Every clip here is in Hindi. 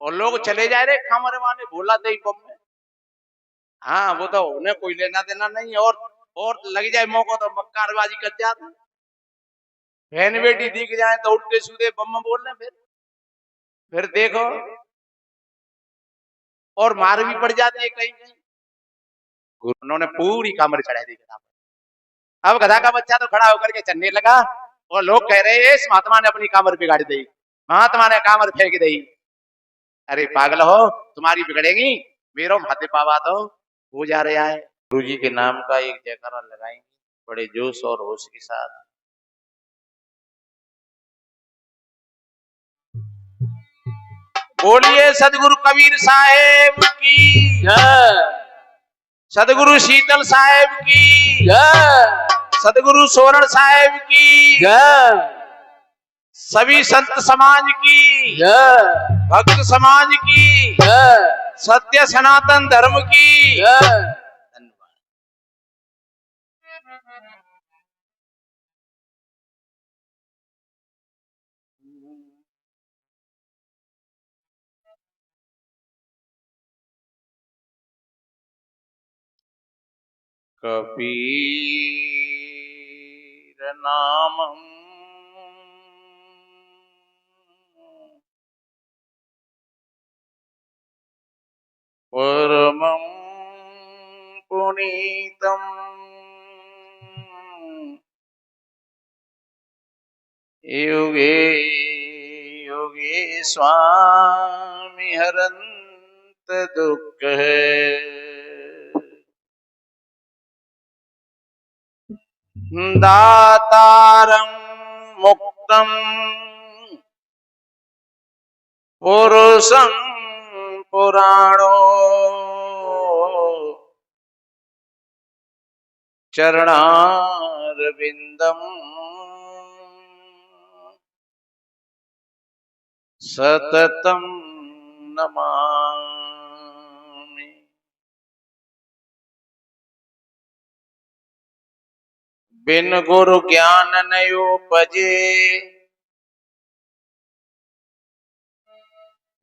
और लोग चले जा रहे खमरे वाले भोला दे बम में। हाँ वो तो उन्हें कोई लेना देना नहीं। और लग जाए मौका तो मक्कारबाजी कर जाते। बहन बेटी दिख जाए तो उल्टे सीधे बम बोल रहे। फिर देखो और मार भी पड़ जाती है कहीं कहीं। उन्होंने पूरी कमर चढ़ा दी गधा। अब गधा का बच्चा तो खड़ा होकर के चलने लगा और लोग कह रहे हैं इस महात्मा ने अपनी कमर बिगाड़ दी, महात्मा ने कमर फेंक दी। अरे पागल हो, तुम्हारी बिगड़ेगी, मेरो हाथे पावा तो हो जा रहा है। गुरु जी के नाम का एक जयकारा लगाएंगे बड़े जोश और होश के साथ। बोलिए सदगुरु कबीर साहेब की जय, सदगुरु शीतल साहेब की जय, सदगुरु सोरण साहेब की जय, सभी संत समाज की जय, भक्त समाज की जय, सत्य सनातन धर्म की जय। कबीर नामम परमं पुनीतम युगे युगे स्वामी हरंत दुख है। दातारं मुक्तं पुरुषं पुराणो चरणारविंदम सततं नमामि। बिन गुरु ज्ञान नहीं उपजे,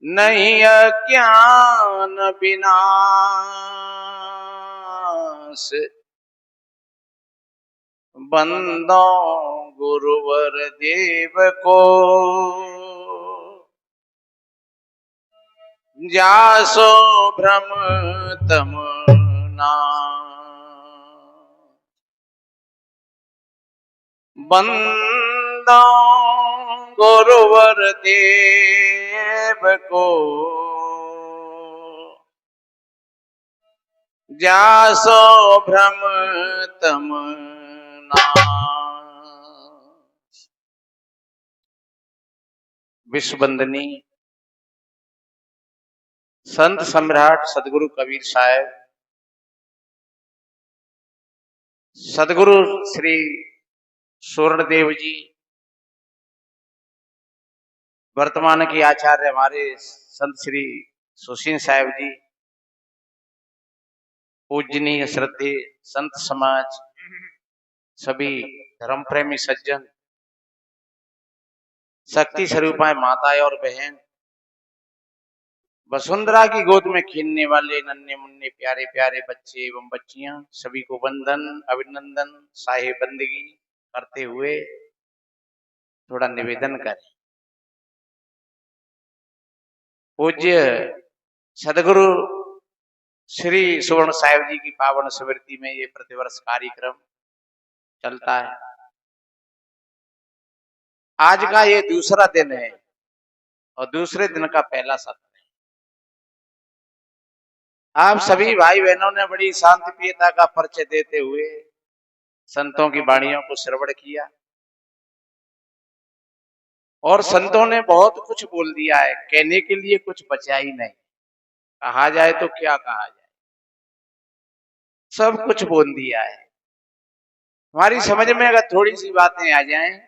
नहीं अज्ञान विनाश, बंदो गुरुवर देव को जासो भ्रम तम बंदो गुरुवर देव को जासो भ्रम तम विश्ववंदनी संत सम्राट सदगुरु कबीर साहेब, सदगुरु श्री सूर्णदेव जी, वर्तमान के आचार्य हमारे संत श्री सुशील साहेब जी, पूजनीय श्रद्धे संत समाज, सभी धर्म प्रेमी सज्जन, शक्ति स्वरूपाएं माताएं और बहन, वसुंधरा की गोद में खेलने वाले नन्हे मुन्ने प्यारे प्यारे बच्चे एवं बच्चियां, सभी को वंदन अभिनंदन साहे बंदगी करते हुए थोड़ा निवेदन करें। पूज्य सदगुरु श्री सुवर्ण साहेब जी की पावन स्मृति में ये प्रतिवर्ष कार्यक्रम चलता है। आज का ये दूसरा दिन है और दूसरे दिन का पहला सत्र है। आप सभी भाई बहनों ने बड़ी शांति प्रियता का परिचय देते हुए संतों की वाणियों को श्रवण किया और संतों ने बहुत कुछ बोल दिया है, कहने के लिए कुछ बचा ही नहीं। कहा जाए तो क्या कहा जाए, सब कुछ बोल दिया है। हमारी समझ में अगर थोड़ी सी बातें आ जाएं,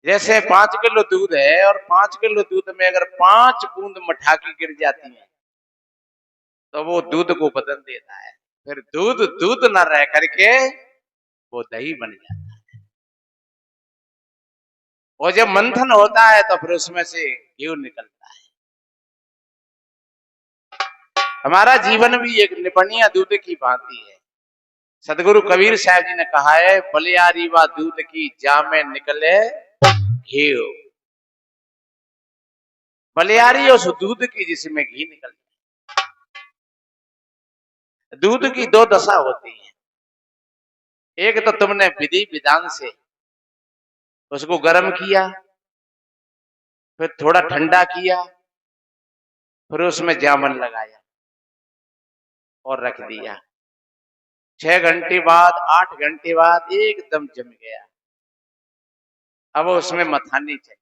जैसे 5 किलो दूध है और 5 किलो दूध में अगर 5 बूंद मठाकी गिर जाती है तो वो दूध को बदल देता है। फिर दूध दूध न रह करके वो दही बन जाता है। और जब मंथन होता है तो फिर उसमें से घी निकलता है। हमारा जीवन भी एक निपनिया दूध की भांति है। सदगुरु कबीर साहब जी ने कहा है, बलियारी व दूध की जामे निकले घी। बलियारी उस दूध की जिसमें घी निकलता है। दूध की दो दशा होती है, एक तो तुमने विधि विधान से उसको गर्म किया, फिर थोड़ा ठंडा किया, फिर उसमें जामन लगाया और रख दिया। 6 घंटे बाद 8 घंटे बाद एकदम जम गया। अब उसमें मथानी चाहिए,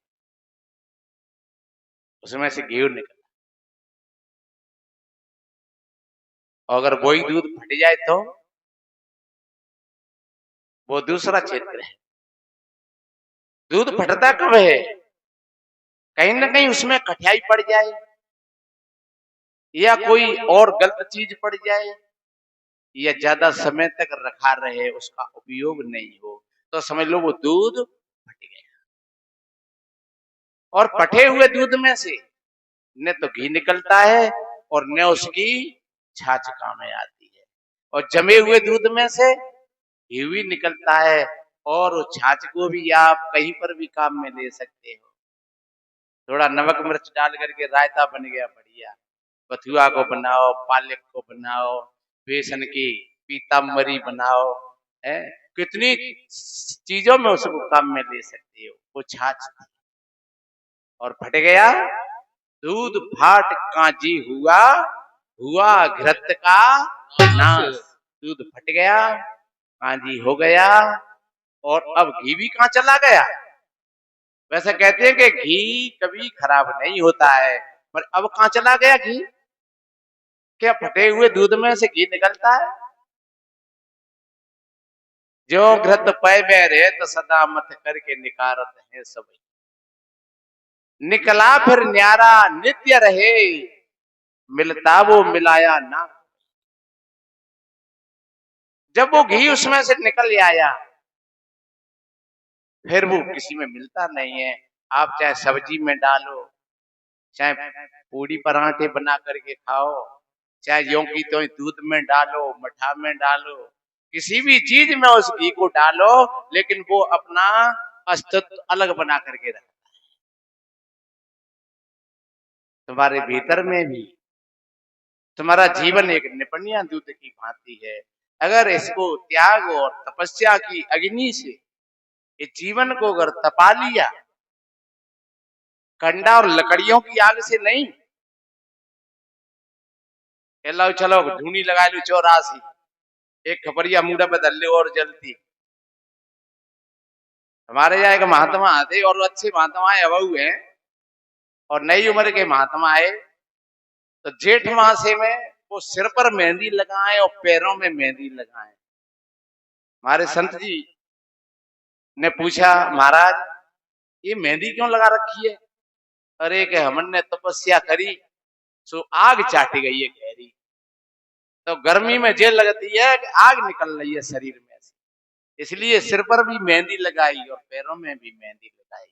उसमें से घी निकला। और अगर वही दूध फट जाए तो वो दूसरा क्षेत्र है। दूध फटता कब है? कहीं ना कहीं उसमें कठिनाई पड़ जाए या कोई और गलत चीज पड़ जाए या ज्यादा समय तक रखा रहे, उसका उपयोग नहीं हो, तो समझ लो वो दूध फट गया। और फटे हुए दूध में से न तो घी निकलता है और न उसकी छाछ काम में आती है। और जमे हुए दूध में से घी भी निकलता है और उस छाछ को भी आप कहीं पर भी काम में ले सकते हो। थोड़ा नमक मिर्च डाल करके रायता बन गया बढ़िया। बथुआ को बनाओ, पालक को बनाओ, बेसन की पीताम्बरी बनाओ, है कितनी चीजों में उसको काम में ले सकते हो। वो छाछ और फट गया दूध, फाट कांजी हुआ, हुआ घृत का नाश। दूध फट गया, कांजी हो गया, और अब घी भी कहां चला गया। वैसे कहते हैं कि घी कभी खराब नहीं होता है, पर अब कहां चला गया घी? क्या फटे हुए दूध में से घी निकलता है? जो घृत पै बैरे तो सदा मत करके निकारत है सब। निकला फिर न्यारा नित्य रहे, मिलता वो मिलाया ना। जब वो घी उसमें से निकल आया फिर वो किसी में मिलता नहीं है। आप चाहे सब्जी में डालो, चाहे पूड़ी पराठे बना करके खाओ, चाहे यों की तो दूध में डालो, मठा में डालो, किसी भी चीज में उस घी को डालो, लेकिन वो अपना अस्तित्व अलग बना करके रखता है। तुम्हारे भीतर में भी तुम्हारा जीवन एक निपनिया दूध की भांति है। अगर इसको त्याग और तपस्या की अग्नि से इस जीवन को अगर तपा लिया, कंडा और लकड़ियों की आग से नहीं, चलो धूनी लगा लो 84, एक खपरिया मुड़ा बदल ले और जलती। हमारे यहाँ एक महात्मा आते और अच्छे महात्मा अबू हैं और नई उम्र के महात्मा आए, तो जेठ मासे में वो सिर पर मेहंदी लगाए और पैरों में मेहंदी लगाए। हमारे संत जी ने पूछा, महाराज ये मेहंदी क्यों लगा रखी है? अरे कि हमने तपस्या करी सो आग चाटी गई है गहरी, तो गर्मी में जेल लगती है कि आग निकल रही है शरीर में से, इसलिए सिर पर भी मेहंदी लगाई और पैरों में भी मेहंदी लगाई।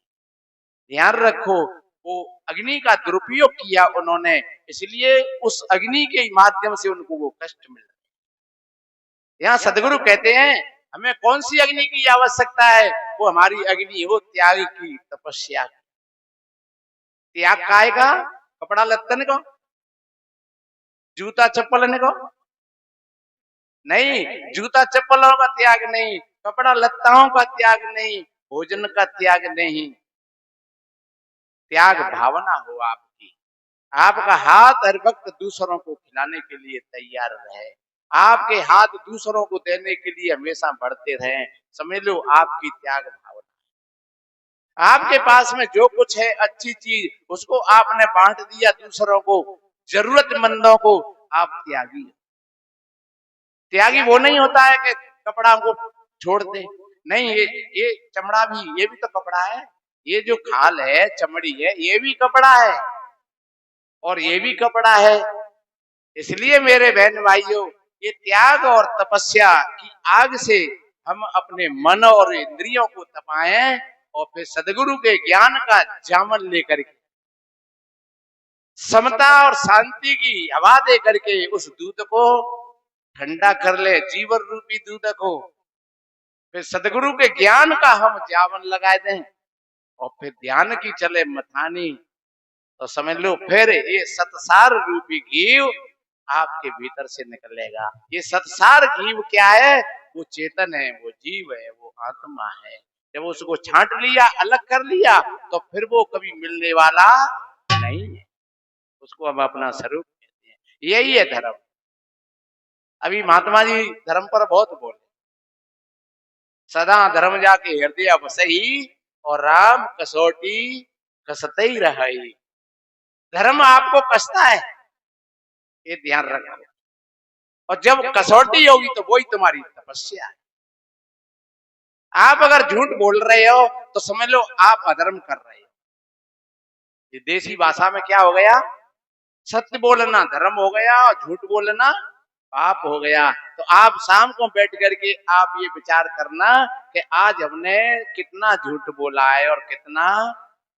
ध्यान रखो, वो अग्नि का दुरुपयोग किया उन्होंने, इसलिए उस अग्नि के माध्यम से उनको वो कष्ट मिल रहा है। यहाँ सदगुरु कहते हैं हमें कौन सी अग्नि की आवश्यकता है? वो हमारी अग्नि हो त्याग की, तपस्या की। त्याग काय का? कपड़ा लत्तन को, जूता चप्पल को नहीं, जूता चप्पलों का त्याग नहीं, कपड़ा लत्ताओं का त्याग नहीं, भोजन का त्याग नहीं। त्याग भावना हो आपकी, आपका हाथ हर वक्त दूसरों को खिलाने के लिए तैयार रहे, आपके हाथ दूसरों को देने के लिए हमेशा बढ़ते रहें। समझ लो आपकी त्याग भावना। आपके पास में जो कुछ है अच्छी चीज, उसको आपने बांट दिया दूसरों को, जरूरतमंदों को, आप त्यागी। त्यागी वो नहीं होता है कि कपड़ा को छोड़ दे, नहीं, ये चमड़ा भी, ये भी तो कपड़ा है। ये जो खाल है, चमड़ी है, ये भी कपड़ा है और ये भी कपड़ा है। इसलिए मेरे बहन भाइयों, ये त्याग और तपस्या की आग से हम अपने मन और इंद्रियों को तपाएं और फिर सदगुरु के ज्ञान का जामन लेकर के समता और शांति की हवा दे करके उस दूध को ठंडा कर ले, जीवन रूपी दूध को फिर सदगुरु के ज्ञान का हम जामन लगा दें और फिर ध्यान की चले मथानी, तो समझ लो फिर ये सतसार रूपी घीव आपके भीतर से निकलेगा। ये सतसार घीव क्या है? वो चेतन है, वो जीव है, वो आत्मा है। जब उसको छांट लिया, अलग कर लिया, तो फिर वो कभी मिलने वाला नहीं है। उसको हम अपना स्वरूप कहते हैं। यही है धर्म। अभी महात्मा जी धर्म पर बहुत बोले, सदा धर्म जाके हृदय बसई और राम कसौटी कसते ही रही। धर्म आपको कसता है, ये ध्यान रखो, और जब कसौटी होगी तो वही तुम्हारी तपस्या है। आप अगर झूठ बोल रहे हो तो समझ लो आप अधर्म कर रहे हो। ये देसी भाषा में क्या हो गया? सत्य बोलना धर्म हो गया और झूठ बोलना पाप हो गया। तो आप शाम को बैठ करके आप ये विचार करना कि आज हमने कितना झूठ बोला है और कितना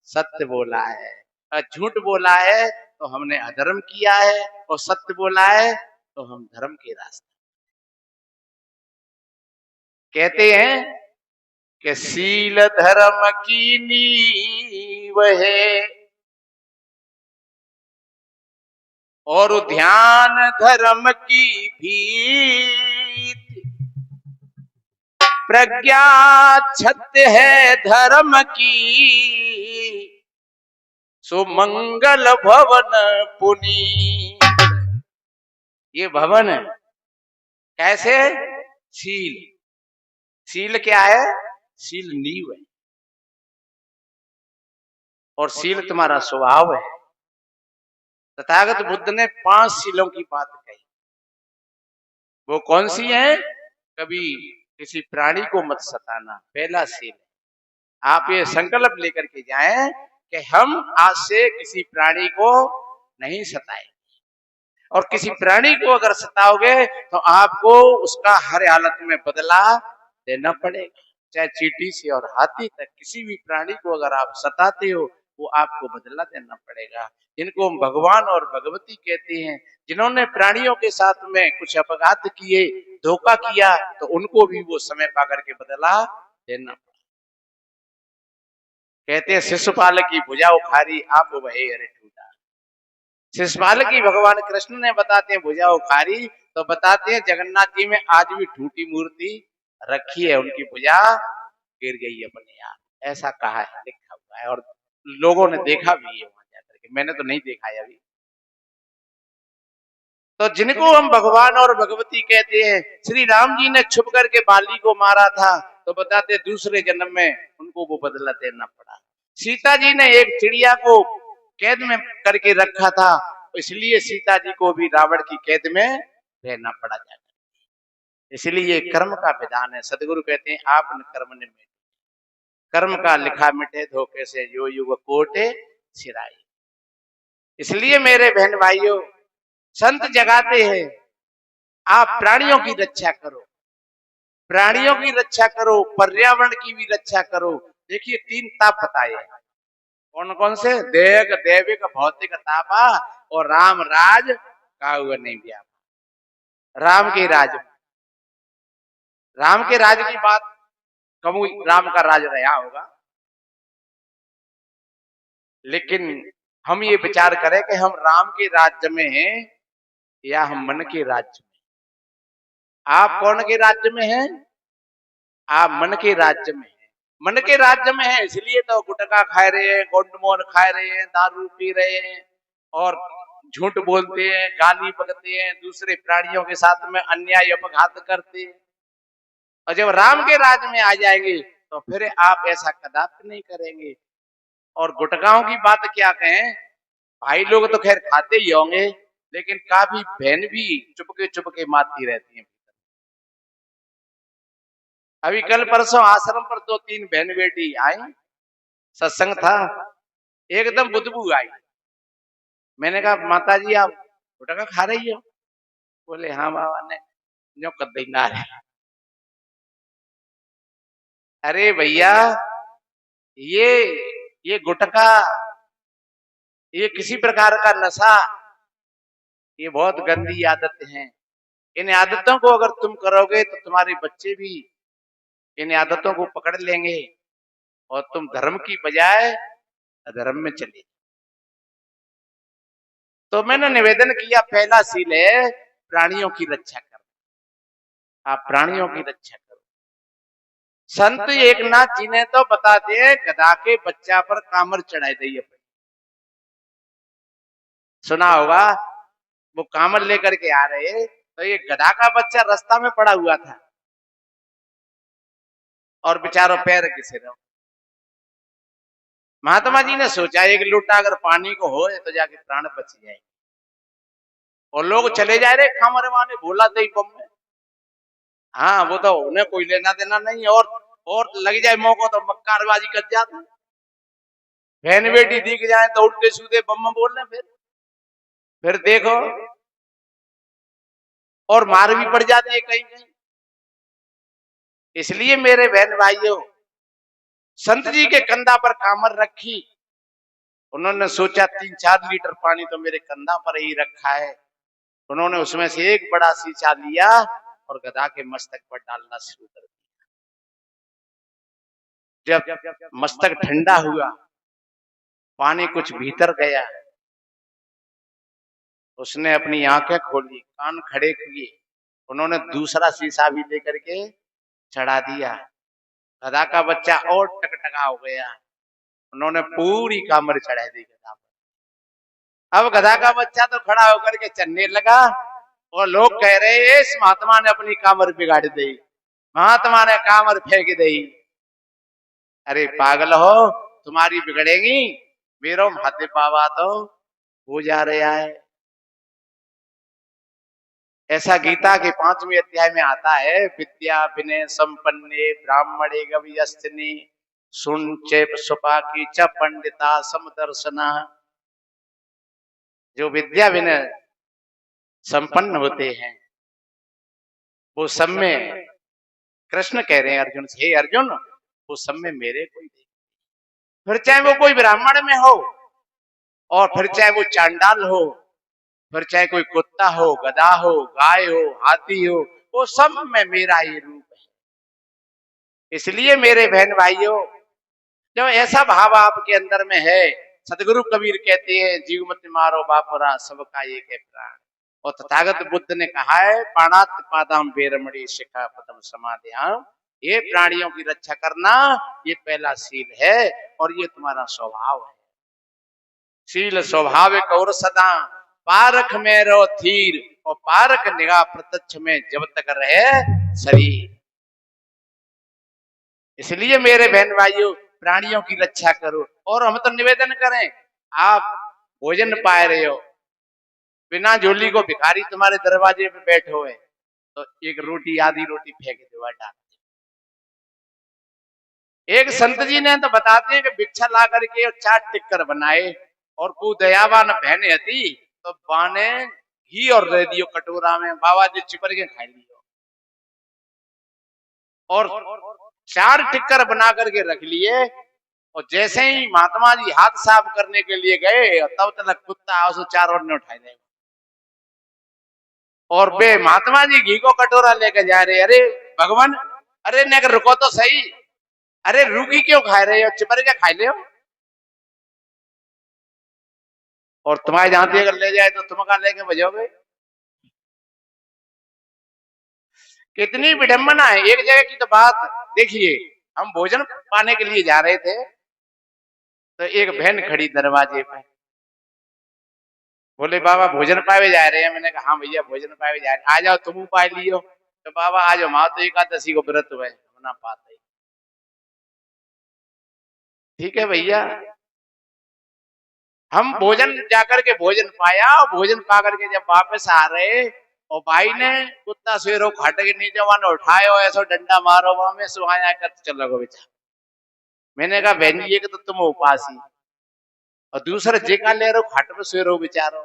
सत्य बोला है। झूठ बोला है तो हमने अधर्म किया है, और सत्य बोला है तो हम धर्म के रास्ते। कहते हैं कि शील धर्म की नींव है और ध्यान धर्म की भीत, प्रज्ञा छत है धर्म की, सुमंगल भवन पुनीत। ये भवन है कैसे? शील। शील क्या है? शील नींव है, और शील तुम्हारा स्वभाव है। तथागत बुद्ध ने 5 शीलों की बात कही। वो कौन सी है? कभी किसी प्राणी को मत सताना, पहला शील। आप ये संकल्प लेकर के जाएं कि हम आज से किसी प्राणी को नहीं सताएंगे, और किसी प्राणी को अगर सताओगे तो आपको उसका हर हालत में बदला देना पड़ेगा। चाहे चींटी से और हाथी तक किसी भी प्राणी को अगर आप सताते हो वो आपको बदला देना पड़ेगा। जिनको हम भगवान और भगवती कहते हैं, जिन्होंने प्राणियों के साथ में कुछ अपघात किए, धोखा किया, तो उनको भी वो समय पा करके बदला देना पड़ा। कहते हैं शिशुपाल की भुजा उखाड़ी आप वही अरे टूटा। शिशुपाल की भगवान कृष्ण ने बताते हैं भुजा उखाड़ी, तो बताते हैं जगन्नाथ जी में आज भी टूटी मूर्ति रखी है, उनकी भुजा गिर गई अपने आप, ऐसा कहा है, लिखा हुआ है, और लोगों ने देखा भी है वहां जाकर के। मैंने तो नहीं देखा है अभी। तो जिनको हम भगवान और भगवती कहते हैं, श्री राम जी ने छुप करके बाली को मारा था, तो बताते दूसरे जन्म में उनको वो बदला देना पड़ा। सीता जी ने एक चिड़िया को कैद में करके रखा था, इसलिए सीता जी को भी रावण की कैद में रहना पड़ा जाता। इसलिए कर्म का विधान है। सदगुरु कहते हैं आप न कर्म ने मिटे, कर्म का लिखा मिटे धोखे से जो युग कोटे सिराई। इसलिए मेरे बहन भाइयों, संत जगाते हैं आप प्राणियों की रक्षा करो, प्राणियों की रक्षा करो, पर्यावरण की भी रक्षा करो। देखिए 3 ताप बताए हैं, कौन कौन से? देह दैविक भौतिक तापा और राम राज का हुआ नहीं दिया। राम के राज, राम के राज की बात कबू राम का राज रहा होगा, लेकिन हम ये विचार करें कि हम राम के राज्य में हैं या हम मन के राज्य में। आप कौन के राज्य में हैं? आप मन के राज्य में हैं। मन के राज्य में है इसलिए तो गुटखा खा रहे हैं, गोंडमोर खा रहे हैं, दारू पी रहे हैं, और झूठ बोलते हैं, गाली बकते हैं, दूसरे प्राणियों के साथ में अन्याय अपघात करते हैं। और जब राम के राज्य में आ जाएंगे तो फिर आप ऐसा कदापि नहीं करेंगे। और गुटखाओं की बात क्या कहें, भाई लोग तो खैर खाते ही होंगे, लेकिन काफी बहन भी चुपके मारती रहती हैं। अभी कल परसों आश्रम पर 2-3 बहन बेटी आई, सत्संग था, एकदम बुदबू आई। मैंने कहा माता जी आप गुटखा खा रही हो? बोले हाँ बाबा ने जो कद ना रहे। अरे भैया ये ये गुटखा, ये किसी प्रकार का नशा, ये बहुत गंदी आदत है। इन आदतों को अगर तुम करोगे तो तुम्हारे बच्चे भी इन आदतों को पकड़ लेंगे और तुम धर्म की बजाय अधर्म में चले। तो मैंने निवेदन किया, पहला सील है प्राणियों की रक्षा करना। आप प्राणियों की रक्षा करो। संत एकनाथ जी ने तो बताते हैं, गधा के बच्चा पर कामर चढ़ाई दी अपनी। सुना होगा, वो कामर लेकर के आ रहे तो ये गधा का बच्चा रास्ता में पड़ा हुआ था और बेचारों पैर घिसे रहो। महात्मा जी ने सोचा एक लोटा अगर पानी को हो तो जाके प्राण बच जाए। और लोग चले जा रहे कामर वाले भोला दई बम में। हाँ, वो तो उन्हें कोई लेना देना नहीं। और लग जाए मौका तो मक्कारबाजी कर जाते। बहन बेटी दिख जाए तो उल्टे सीधे बम बोल रहे। फिर देखो, और मार भी पड़ जाती है कहीं कहीं। इसलिए मेरे बहन भाइयों, संत जी के कंधा पर कामर रखी। उन्होंने सोचा 3-4 लीटर पानी तो मेरे कंधा पर ही रखा है। उन्होंने उसमें से एक बड़ा शीशा लिया और गधा के मस्तक पर डालना शुरू कर दिया। जब मस्तक ठंडा हुआ, पानी कुछ भीतर गया, उसने अपनी आंखें खोली, कान खड़े किए। उन्होंने दूसरा शीशा भी लेकर के चढ़ा दिया। गधा का बच्चा और टकटका हो गया। उन्होंने पूरी कामर चढ़ा दी गधा पर। अब गधा का बच्चा तो खड़ा होकर के चलने लगा और लोग कह रहे हैं इस महात्मा ने अपनी कामर बिगाड़ दी, महात्मा ने कामर फेंक दी। अरे पागल हो, तुम्हारी बिगड़ेगी, मेरा महादेव बाबा तो हो जा रहा है। ऐसा गीता के 5वें अध्याय में आता है, विद्या विनय संपन्ने ब्राह्मणे गवियस्तिनि सुन चेप सुपाकी च पंडिता समदर्शना। जो विद्या विनय संपन्न होते हैं वो सब में, कृष्ण कह रहे हैं अर्जुन से, हे अर्जुन वो सब में मेरे को देख। फिर चाहे वो कोई ब्राह्मण में हो और फिर चाहे वो चांडाल हो, फिर चाहे कोई कुत्ता हो, गधा हो, गाय हो, हाथी हो, वो सब में मेरा ही रूप है। इसलिए मेरे बहन भाइयों, जब ऐसा भाव आपके अंदर में है, सदगुरु कबीर कहते हैं जीव मत मारो बापुरा सबका एक है प्राण। और तथागत बुद्ध ने कहा है, पाणात पादाम बेरमणि शिखा पदम समाध्याम। ये प्राणियों की रक्षा करना ये पहला सील है और ये तुम्हारा स्वभाव है। सील स्वाभाविक और सदा पारख में रो थीर, और पारख निगाह प्रत्यक्ष में जब तक रहे शरीर। इसलिए मेरे बहन भाइयों, प्राणियों की रक्षा करो। और हम तो निवेदन करें, आप भोजन पाए रहे हो, बिना झोली को भिखारी तुम्हारे दरवाजे पे बैठे हुए तो एक रोटी, आधी रोटी फेंक दो, डाल। एक संत जी ने तो बताते हैं कि भिक्षा ला करके और 4 टिक्कर बनाए और को दयावान बहने हती तो बाने घी और दे दियो कटोरा में, बाबा जी चिपड़ के खा लियो। और 4 टिक्कर बना करके रख लिए। और जैसे ही महात्मा जी हाथ साफ करने के लिए गए तब तक कुत्ता उस 4 और ने उठाए देगा। और बे महात्मा जी घी को कटोरा लेके जा रहे, अरे भगवान, अरे ने रुको तो सही, अरे रूखी क्यों खा रहे हो, चिपड़ के खा ले हो। और तुम्हारे जहां अगर ले जाए तो तुम कहां लेके बजोगे। कितनी विडंबना है। एक जगह की तो बात देखिए, हम भोजन पाने के लिए जा रहे थे तो एक बहन खड़ी दरवाजे पे, बोले बाबा भोजन पावे जा रहे हैं। मैंने कहा हाँ भैया भोजन पावे जा रहे हैं, आ जाओ तुम पाए लियो। तो बाबा आ जाओ, माँ तो एकादशी को व्रत हुए ना पाते। ठीक है भैया, हम भोजन जाकर के भोजन पाया और भोजन पा करके जब वापस आ रहे और भाई ने कुत्ता शेरों खाट के नीचे वाने उठाए और ऐसा डंडा मारो वहां में सुहाया कर चल रहा बेचारा। मैंने कहा बहन जी तो तुम उपासी और दूसरे जेका ले रहे खाट पे सो रहे बेचारो,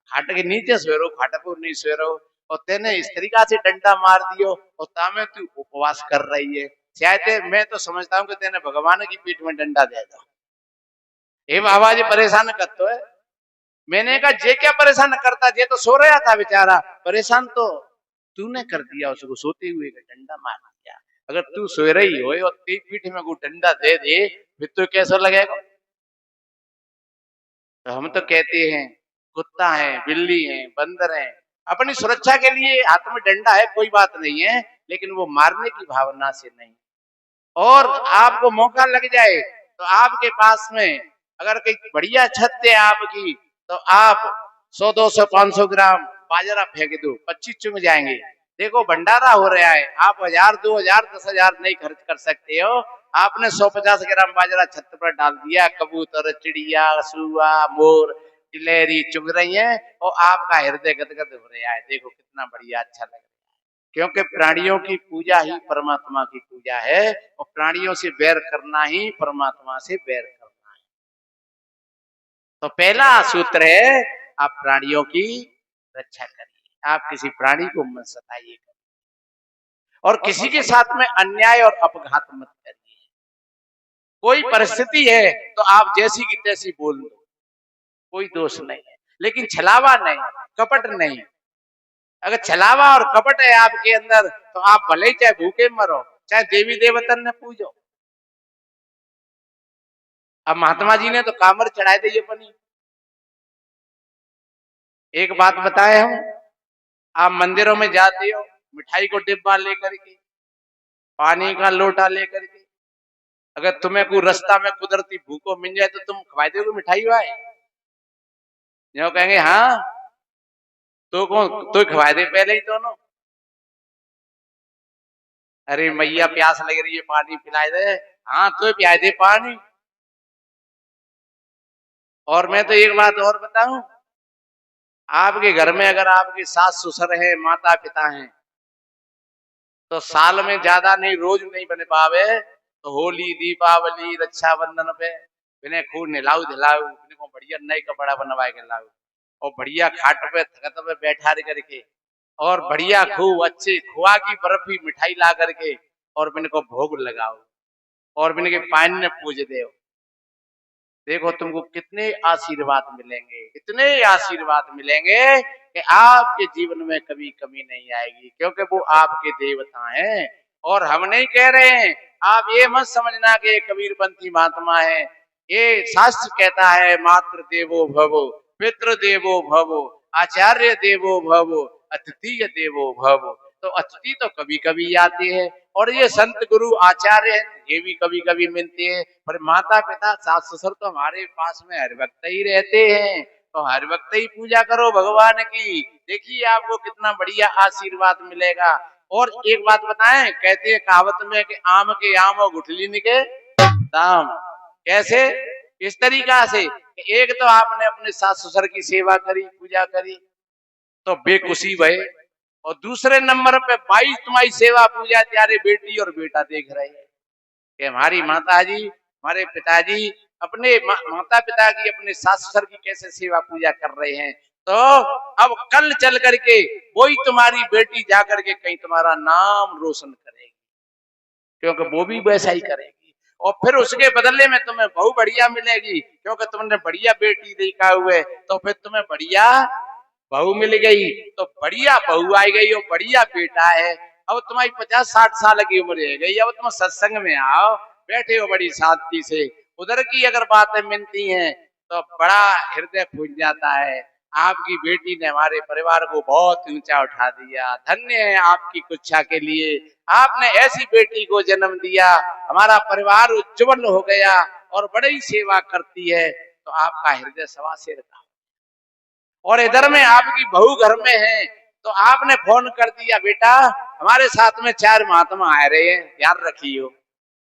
खाट के नीचे सो रहे, खाट पर नहीं सो रहे और तेने इस तरीका से डंडा मार दियो और तामे तू उपवास कर रही है। शायद मैं तो समझता हूँ कि तेने भगवान की पीठ में डंडा दे दो। ये बाबा जी परेशान करते है। मैंने कहा जे क्या परेशान करता, जे तो सो रहा था बेचारा, परेशान तो तूने कर दिया, उसको सोते हुए का डंडा मार दिया। अगर तू सो रही हो और तेरी पीठ में को डंडा दे दे, फिर तो कैसा लगेगा? तो हम तो कहते हैं कुत्ता है, बिल्ली है, बंदर है, अपनी सुरक्षा के लिए हाथ में डंडा है, कोई बात नहीं है, लेकिन वो मारने की भावना से नहीं। और आपको मौका लग जाए तो आपके पास में अगर कोई बढ़िया छत है आपकी, तो आप 100 200 500 ग्राम बाजरा फेंक दो, 25 चुंग जाएंगे। देखो भंडारा हो रहा है, आप 1000 2000 10,000 नहीं खर्च कर सकते हो। आपने 150 ग्राम बाजरा छत पर डाल दिया, कबूतर चिड़िया सुआ मोर गिलहरी चुग रही है और आपका हृदय गदगद हो रहा है। देखो कितना बढ़िया अच्छा लग रहा है। क्योंकि प्राणियों की पूजा ही परमात्मा की पूजा है, और प्राणियों से बैर करना ही परमात्मा से बैर करना है। तो पहला सूत्र है, आप प्राणियों की रक्षा करिए, आप किसी प्राणी को मत सताइए, और किसी के साथ में अन्याय और अपघात मत करिए। कोई परिस्थिति है तो आप जैसी की तैसी बोल दो, कोई दोष नहीं है, लेकिन छलावा नहीं, कपट नहीं। अगर छलावा और कपट है आपके अंदर, तो आप भले ही चाहे भूखे मरो, चाहे देवी देवतन ने पूजो। अब महात्मा जी ने तो कामर चढ़ाए थे ये बनी। एक बात बताए हम, आप मंदिरों में जाते हो, मिठाई को डिब्बा लेकर के, पानी का लोटा लेकर के, अगर तुम्हें कोई रास्ता में कुदरती भूखो मिल जाए तो तुम खवाए दोगे मिठाई वाय? जो कहेंगे हाँ तो कौन तो खवाए दे पहले ही दोनों। अरे मैया प्यास लग रही है पानी पिलाए दे, हाँ तो पिलाए दे पानी। और मैं तो एक बात और बताऊं, आपके घर में अगर आपके सास ससुर है, माता पिता हैं, तो साल में ज्यादा नहीं, रोज नहीं बन पावे, तो होली दीपावली रक्षाबंधन पे इन्हें खूब नहलाऊ धुलाऊ, इन्हें को बढ़िया नए कपड़ा बनवा के लाऊ, और बढ़िया खाट पे तख्त पे बैठा करके, और बढ़िया खूब अच्छे खोआ की बर्फी मिठाई ला करके, और मैंने को भोग लगाओ, और मैंने के पानी ने पूज दे। देखो तुमको कितने आशीर्वाद मिलेंगे, इतने आशीर्वाद मिलेंगे कि आपके जीवन में कभी कमी नहीं आएगी, क्योंकि वो आपके देवता हैं। और हम नहीं कह रहे हैं, आप ये मत समझना कि कबीरपंथी महात्मा है। ये शास्त्र कहता है, मातृ देवो भवो, पितृ देवो भवो, आचार्य देवो भवो, अतिथि देवो भवो। तो अतिथि तो कभी कभी आते हैं, और ये संत गुरु आचार्य ये भी कभी कभी मिलते हैं, पर माता पिता सास ससुर तो हमारे पास में हर वक्त ही रहते हैं। तो हर वक्त ही पूजा करो भगवान की, देखिए आपको कितना बढ़िया आशीर्वाद मिलेगा। और एक बात बताएं, कहते हैं कहावत में कि आम के आम और गुठली के दाम। कैसे? इस तरीका से, एक तो आपने अपने सास ससुर की सेवा करी, पूजा करी, तो बेखुशी भय, और दूसरे नंबर पे 22 तुम्हारी सेवा पूजा त्यारे बेटी और बेटा देख रहे हैं कि हमारी माता जी, हमारे पिताजी अपने माता पिता की, अपने सास ससुर की कैसे सेवा पूजा कर रहे हैं। तो अब कल चल करके वही तुम्हारी बेटी जाकर के कहीं तुम्हारा नाम रोशन करेगी, क्योंकि वो भी वैसा ही करेगी। और फिर उसके बदले में तुम्हें बहू बढ़िया मिलेगी, क्योंकि तुमने बढ़िया बेटी देखा हुए, तो फिर तुम्हें बढ़िया बहू मिल गई, तो बढ़िया बहू आई गई और बढ़िया बेटा है। अब तुम्हारी 50-60 साल की उम्र रह गई, अब तुम सत्संग में आओ, बैठे हो बड़ी शांति से, उधर की अगर बातें मिलती हैं तो बड़ा हृदय फूल जाता है। आपकी बेटी ने हमारे परिवार को बहुत ऊंचा उठा दिया, धन्य है आपकी कुच्छा के लिए, आपने ऐसी बेटी को जन्म दिया, हमारा परिवार उज्जवल हो गया और बड़ी सेवा करती है। तो आपका हृदय सवा से रखा। और इधर में आपकी बहू घर में है, तो आपने फोन कर दिया, बेटा हमारे साथ में 4 महात्मा आ रहे हैं, ध्यान रखियो।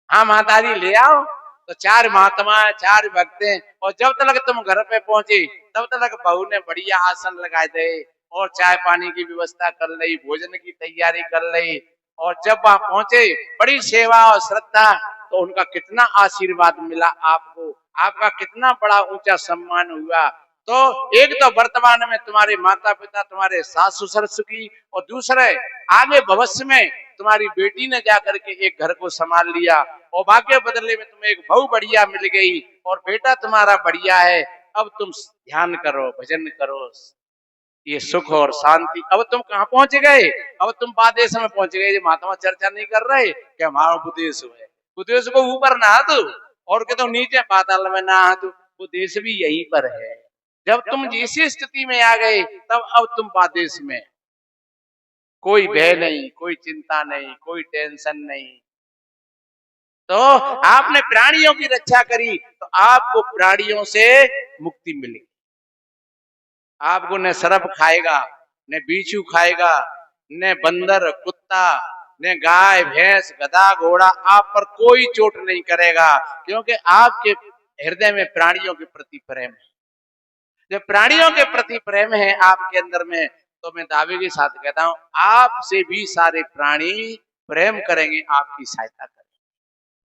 हाँ माता जी ले आओ। तो 4 महात्मा 4 भक्त हैं, और जब तक तुम घर पे पहुंचे तब तक बहू ने बढ़िया आसन लगाए दे, और चाय पानी की व्यवस्था कर ली, भोजन की तैयारी कर ली। और जब वहां पहुंचे, बड़ी सेवा और श्रद्धा, तो उनका कितना आशीर्वाद मिला आपको, आपका कितना बड़ा ऊंचा सम्मान हुआ। तो एक तो वर्तमान में तुम्हारे माता पिता, तुम्हारे सास ससुर सुखी, और दूसरे आगे भविष्य में तुम्हारी बेटी ने जाकर के एक घर को संभाल लिया, और भाग्य बदले में तुम्हें एक बहू बढ़िया मिल गई, और बेटा तुम्हारा बढ़िया है। अब तुम ध्यान करो, भजन करो, ये सुख और शांति। अब तुम कहाँ पहुंच गए? अब तुम बादेश में पहुंच गए। महात्मा चर्चा नहीं कर रहे कि हमारा उपदेश है, उपदेश को ऊपर नहा दो, और के तो नीचे पाताल में नहा दो, उपदेश भी यहीं पर है। जब तुम जिस स्थिति में आ गए, तब अब तुम बादेश में, कोई भय नहीं, कोई चिंता नहीं, कोई टेंशन नहीं। तो आपने प्राणियों की रक्षा करी, तो आपको प्राणियों से मुक्ति मिलेगी। आपको न सर्प खाएगा, न बीछू खाएगा, न बंदर, कुत्ता, न गाय भैंस, गधा घोड़ा, आप पर कोई चोट नहीं करेगा, क्योंकि आपके हृदय में प्राणियों के प्रति प्रेम है। जब प्राणियों के प्रति प्रेम है आपके अंदर में, तो मैं दावे के साथ कहता हूं, आपसे भी सारे प्राणी प्रेम करेंगे, आपकी सहायता करेंगे।